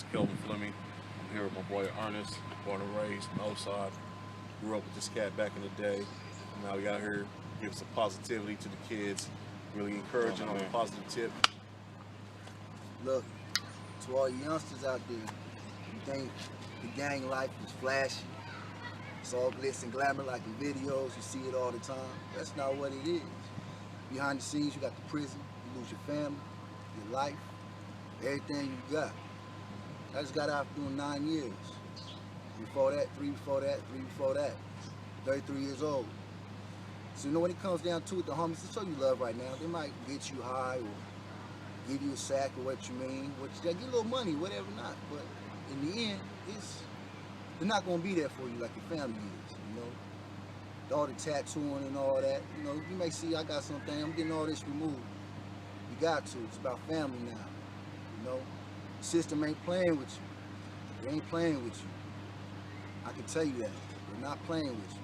It's Kelvin Fleming. I'm here with my boy Ernest, born and raised in Oside. Grew up with this cat back in the day. Now we out here give some positivity to the kids, really encouraging on a positive tip. Look, to all you youngsters out there, you think the gang life is flashy. It's all glitz and glamour like in videos, you see it all the time. That's not what it is. Behind the scenes, you got the prison, you lose your family, your life, everything you got. I just got out doing 9 years. Before that, three before that. 33 years old. So you know when it comes down to it, the homies, to show you love right now, they might get you high or give you a sack or what you mean, which they get a little money, whatever not. But in the end, they're not gonna be there for you like your family is, you know. All the tattooing and all that, you know, you may see I got something, I'm getting all this removed. You got to, it's about family now, you know. The system ain't playing with you. They ain't playing with you. I can tell you that. They're not playing with you.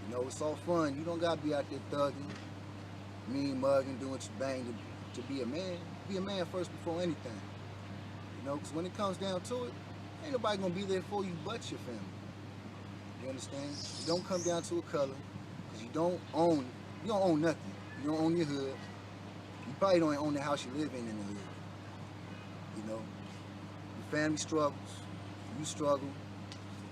You know, it's all fun. You don't gotta be out there thugging, mean mugging, doing what you bang to be a man. Be a man first before anything. You know, because when it comes down to it, ain't nobody gonna be there for you but your family. You understand? You don't come down to a color, because you don't own nothing. You don't own your hood. You probably don't own the house you live in the hood. You know? Your family struggles, you struggle.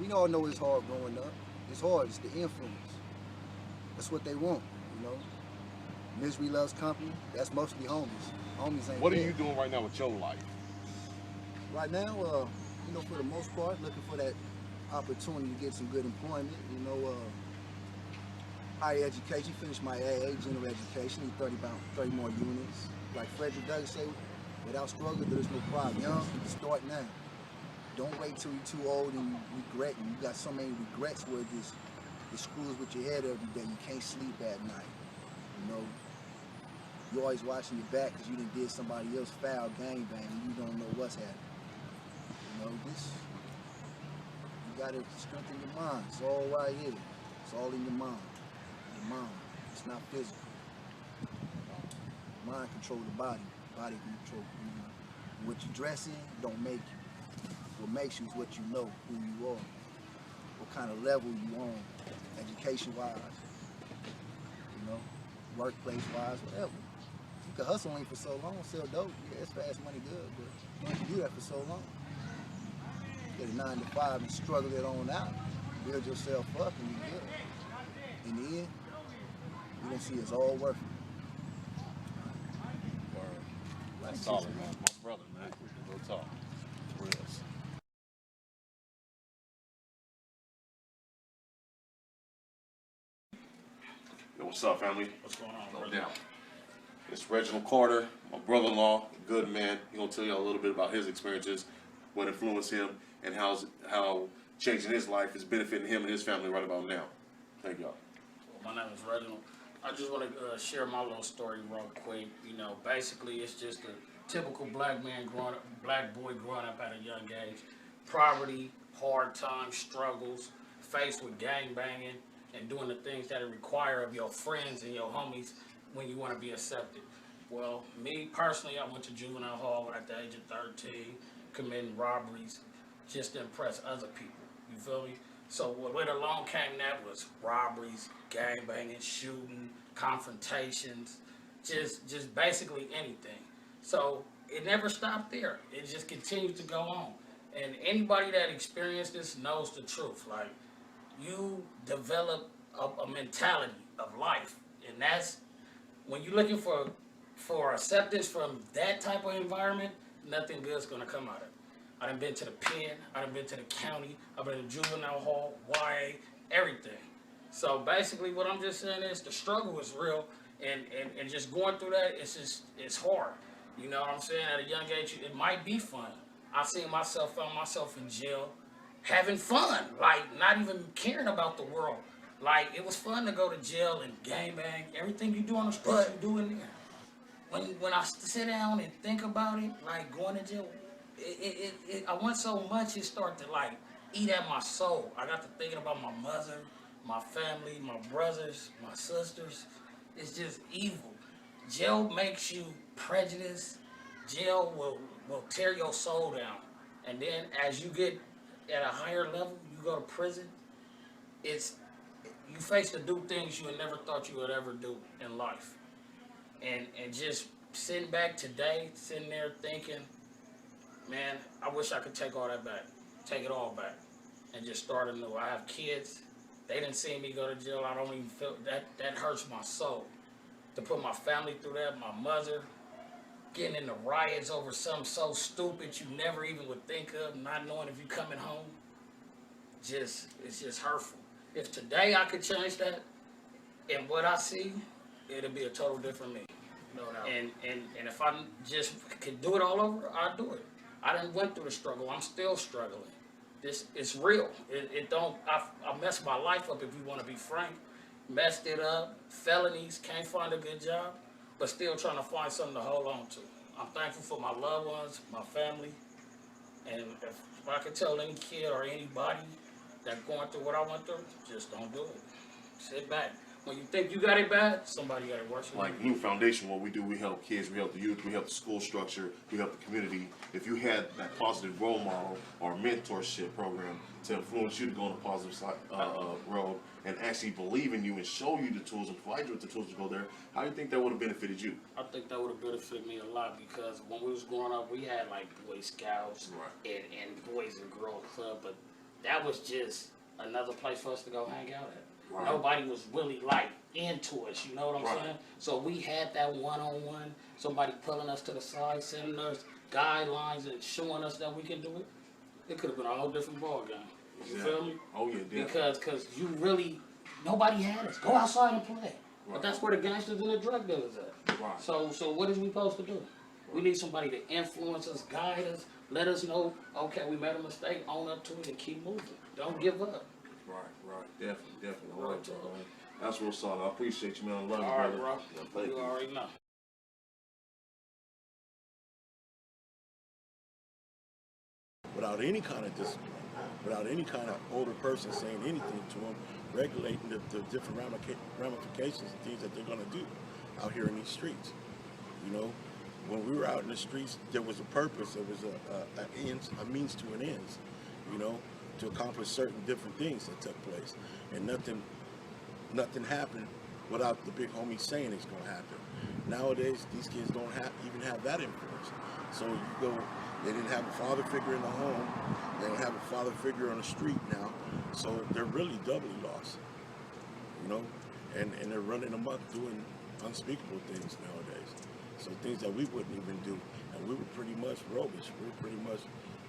We all know it's hard growing up. It's hard, it's the influence. That's what they want, you know? Misery loves company, that's mostly homies. Homies ain't What are there. you doing right now with your life? Right now, you know, for the most part, looking for that opportunity to get some good employment. You know, higher education, finish my AA, general education, need 30 more units. Like Frederick Douglass say, without struggle, there's no problem. Young, start now. Don't wait till you're too old and you regret, and you got so many regrets where it screws with your head every day. You can't sleep at night. You know, you're always watching your back because you done did somebody else foul gang bang and you don't know what's happening. You know, you gotta strengthen your mind. It's all right here. It's all in your mind. Your mind. It's not physical. Mind control the body. Body control, you know. What you dress in don't make you. What makes you is what you know, who you are, what kind of level you on, education-wise, you know, workplace-wise, whatever. You can hustle only for so long, sell dope, yeah, it's fast money good, but you can do that for so long. Get a 9 to 5 and struggle it on out, build yourself up and you're good. In the end, you're gonna see it's all worth it. Word. That's solid, man. My brother, man. Real talk. Real. Yo, what's up, family? What's going on, No brother? doubt. It's Reginald Carter, my brother-in-law, good man. He's gonna tell you a little bit about his experiences, what influenced him, and how changing his life is benefiting him and his family right about now. Thank y'all. Well, my name is Reginald. I just want to share my little story real quick. You know, basically, it's just a typical black boy growing up at a young age. Poverty, hard times, struggles, faced with gang banging, and doing the things that it require of your friends and your homies when you want to be accepted. Well, me personally, I went to juvenile hall at the age of 13, committing robberies just to impress other people. You feel me? So what along came that was robberies, gang banging, shooting, confrontations, just basically anything. So it never stopped there. It just continued to go on. And anybody that experienced this knows the truth. Like, you develop a mentality of life, and that's when you're looking for acceptance from that type of environment. Nothing good's gonna come out of it. I done been to the pen, I done been to the county, I've been to juvenile hall, YA, everything. So basically, what I'm just saying is the struggle is real, and just going through that, it's hard. You know what I'm saying? At a young age, it might be fun. I found myself in jail, having fun, like not even caring about the world. Like, it was fun to go to jail and gangbang. Everything you do on the streets, you do in there. When I sit down and think about it, like going to jail, I went so much it started to like eat at my soul. I got to thinking about my mother, my family, my brothers, my sisters. It's just evil. Jail makes you prejudiced. Jail will tear your soul down. And then as you get at a higher level, you go to prison, you face to do things you had never thought you would ever do in life. And just sitting back today, sitting there thinking, man, I wish I could take all that back, take it all back, and just start anew. I have kids. They didn't see me go to jail. I don't even feel that. That hurts my soul. To put my family through that, my mother, getting into riots over something so stupid you never even would think of, not knowing if you're coming home. It's just hurtful. If today I could change that, and what I see, it'll be a total different me. No doubt. And if I just could do it all over, I'd do it. I done went through the struggle. I'm still struggling. It's real. I messed my life up, if you want to be frank. Messed it up. Felonies. Can't find a good job, but still trying to find something to hold on to. I'm thankful for my loved ones, my family, and if I could tell any kid or anybody that going through what I went through, just don't do it. Sit back. When you think you got it bad, somebody got it worse than you. Like New Foundation, what we do, we help kids, we help the youth, we help the school structure, we help the community. If you had that positive role model or mentorship program to influence you to go on a positive road and actually believe in you and show you the tools and provide you with the tools to go there, how do you think that would have benefited you? I think that would have benefited me a lot, because when we was growing up, we had like Boy Scouts and Boys and Girls Club, but that was just another place for us to go hang out at. Right. Nobody was really like into us, you know what I'm saying? So we had that one-on-one, somebody pulling us to the side, sending us guidelines and showing us that we can do it. It could have been a whole different ball game. You feel me? Oh yeah, definitely. Because you really, nobody had us. Go outside and play. Right. But that's where the gangsters and the drug dealers at. Right. So what is we supposed to do? Right. We need somebody to influence us, guide us, let us know, okay, we made a mistake, own up to it, and keep moving. Don't give up. Right. Definitely. All right, bro. That's real solid. I appreciate you, man. I love you, all right, brother. Bro. You already know. Without any kind of discipline, without any kind of older person saying anything to them, regulating the different ramifications and things that they're going to do out here in these streets. You know, when we were out in the streets, there was a purpose. There was a means to an end. You know, to accomplish certain different things that took place, and nothing happened without the big homie saying it's going to happen. Nowadays, these kids don't even have that influence. So you go, they didn't have a father figure in the home, they don't have a father figure on the street now, so they're really doubly lost, you know, and they're running amok doing unspeakable things nowadays. So things that we wouldn't even do, and we were pretty much roguish, we were pretty much,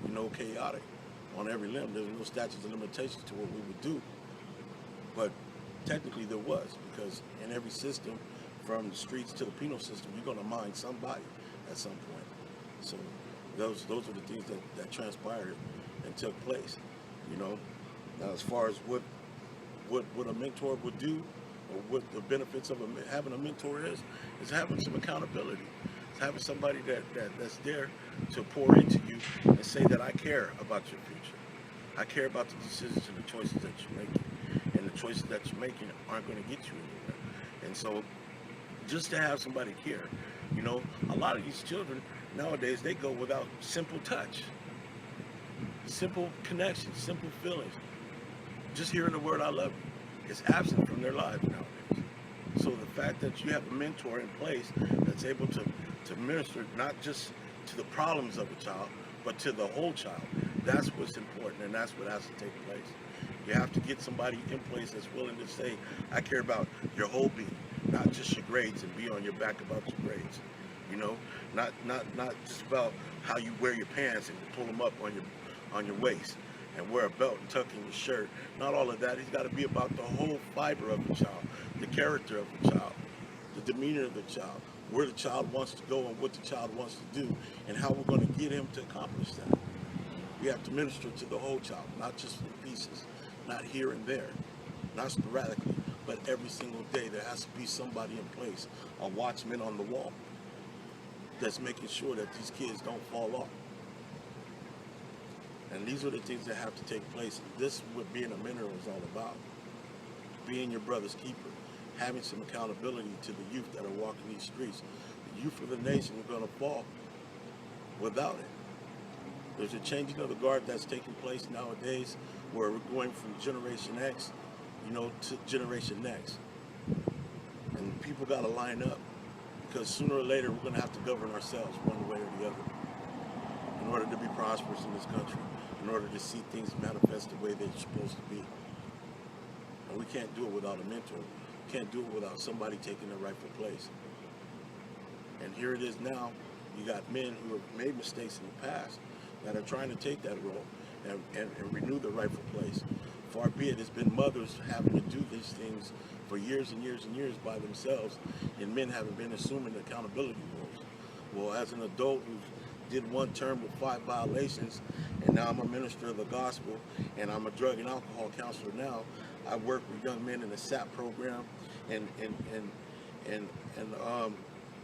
you know, chaotic on every limb. There's no statutes of limitations to what we would do, but technically there was, because in every system, from the streets to the penal system, you're going to mind somebody at some point. So those are the things that transpired and took place, you know. Now, as far as what a mentor would do, or what the benefits of having a mentor is having some accountability. It's having somebody that's there to pour into you and say that I care about your future. I care about the decisions and the choices that you're making. And the choices that you're making aren't going to get you anywhere. And so just to have somebody care, you know, a lot of these children nowadays, they go without simple touch, simple connections, simple feelings. Just hearing the word I love you is absent from their lives nowadays. So the fact that you have a mentor in place that's able to minister not just to the problems of a child, but to the whole child, that's what's important, and that's what has to take place. You have to get somebody in place that's willing to say, I care about your whole being, not just your grades and be on your back about your grades. You know, not just about how you wear your pants and pull them up on your waist and wear a belt and tuck in your shirt. Not all of that. He's got to be about the whole fiber of the child, the character of the child, the demeanor of the child, where the child wants to go and what the child wants to do, and how we're going to get him to accomplish that. We have to minister to the whole child, not just in pieces, not here and there, not sporadically, but every single day. There has to be somebody in place, a watchman on the wall, that's making sure that these kids don't fall off. And these are the things that have to take place. This is what being a mentor is all about. Being your brother's keeper, having some accountability to the youth that are walking these streets. The youth of the nation are going to fall without it. There's a changing of the guard that's taking place nowadays, where we're going from Generation X, to Generation Next. And people got to line up, because sooner or later we're going to have to govern ourselves one way or the other in order to be prosperous in this country, in order to see things manifest the way they're supposed to be. And we can't do it without a mentor. We can't do it without somebody taking their rightful place. And here it is now. You got men who have made mistakes in the past that are trying to take that role and renew the rightful place. Far be it, it's been mothers having to do these things for years and years and years by themselves, and men haven't been assuming accountability roles. Well, as an adult who did one term with 5 violations, and now I'm a minister of the gospel, and I'm a drug and alcohol counselor now, I work with young men in the SAP program,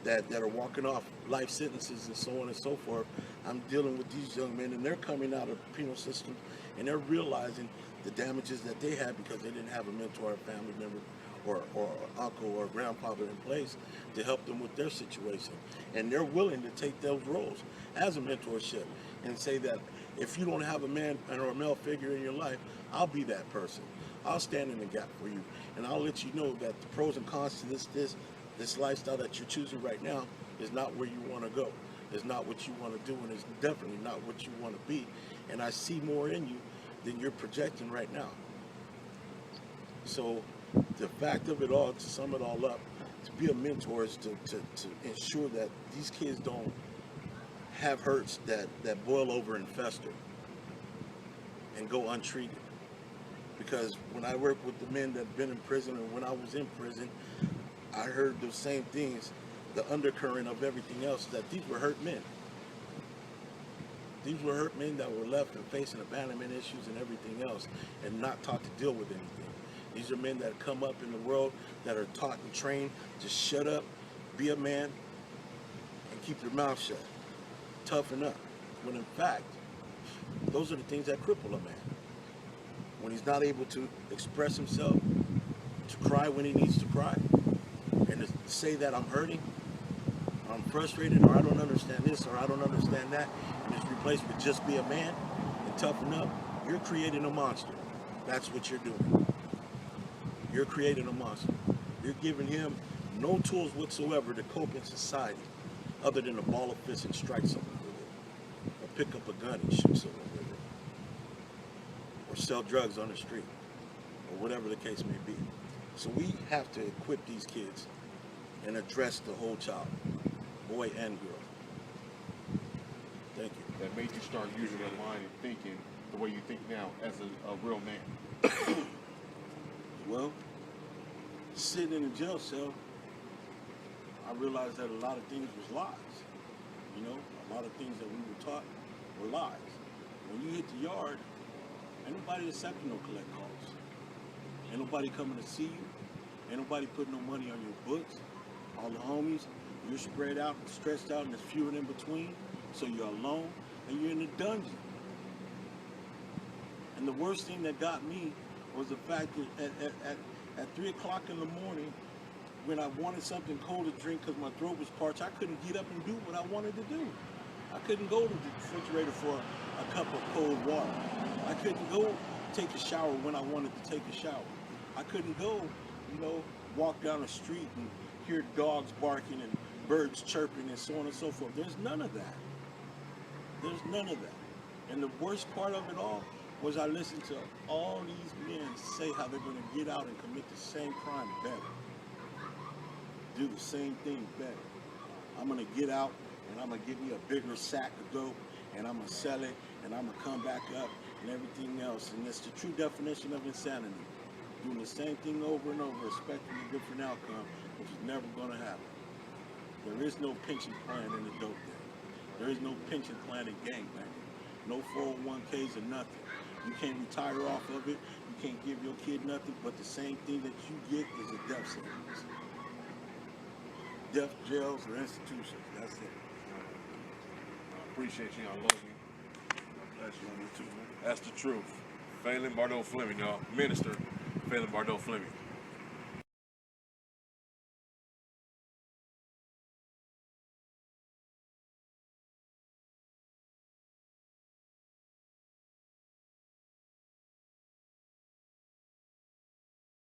that are walking off life sentences and so on and so forth. I'm dealing with these young men, and they're coming out of the penal system, and they're realizing the damages that they had because they didn't have a mentor, or a family member, or uncle or grandfather in place to help them with their situation. And they're willing to take those roles as a mentorship and say that if you don't have a man or a male figure in your life, I'll be that person. I'll stand in the gap for you, and I'll let you know that the pros and cons to this lifestyle that you're choosing right now is not where you want to go. It's not what you want to do, and it's definitely not what you want to be. And I see more in you than you're projecting right now. So the fact of it all, to sum it all up, to be a mentor is to ensure that these kids don't have hurts that boil over and fester and go untreated. Because when I work with the men that have been in prison, and when I was in prison, I heard those same things, the undercurrent of everything else, that these were hurt men. These were hurt men that were left and facing abandonment issues and everything else, and not taught to deal with anything. These are men that come up in the world that are taught and trained to shut up, be a man, and keep your mouth shut. Toughen up. When in fact, those are the things that cripple a man. When he's not able to express himself, to cry when he needs to cry, and to say that I'm hurting, or I'm frustrated, or I don't understand this, or I don't understand that, and it's replaced with just be a man and toughen up, you're creating a monster. That's what you're doing. You're creating a monster. You're giving him no tools whatsoever to cope in society other than a ball of fist and strike someone with it, or pick up a gun and shoot someone with it, or sell drugs on the street, or whatever the case may be. So we have to equip these kids and address the whole child, boy and girl. Thank you. That made you start using that line and thinking the way you think now as a real man? Well, sitting in a jail cell, I realized that a lot of things was lies. A lot of things that we were taught were lies. When you hit the yard, ain't nobody accepting no collect calls. Ain't nobody coming to see you. Ain't nobody putting no money on your books. All the homies, you're spread out and stretched out, and there's few in between, so you're alone, and you're in the dungeon. And the worst thing that got me was the fact that at 3 o'clock in the morning, when I wanted something cold to drink because my throat was parched, I couldn't get up and do what I wanted to do. I couldn't go to the refrigerator for a cup of cold water. I couldn't go take a shower when I wanted to take a shower. I couldn't go, walk down the street and hear dogs barking and birds chirping and so on and so forth. There's none of that. There's none of that. And the worst part of it all was I listened to all these men say how they're going to get out and commit the same crime better. Do the same thing better. I'm going to get out and I'm going to get me a bigger sack of dope and I'm going to sell it and I'm going to come back up and everything else. And that's the true definition of insanity. Doing the same thing over and over, expecting a different outcome, which is never going to happen. There is no pension plan in the dope game. There is no pension plan in gangbanging. No 401ks or nothing. You can't retire off of it. You can't give your kid nothing, but the same thing that you get is a death sentence. Death, jails, or institutions. That's it. I appreciate you. I love you. That's you too, man. That's the truth. Phelan Bardo Fleming, y'all. Minister Phelan Bardo Fleming.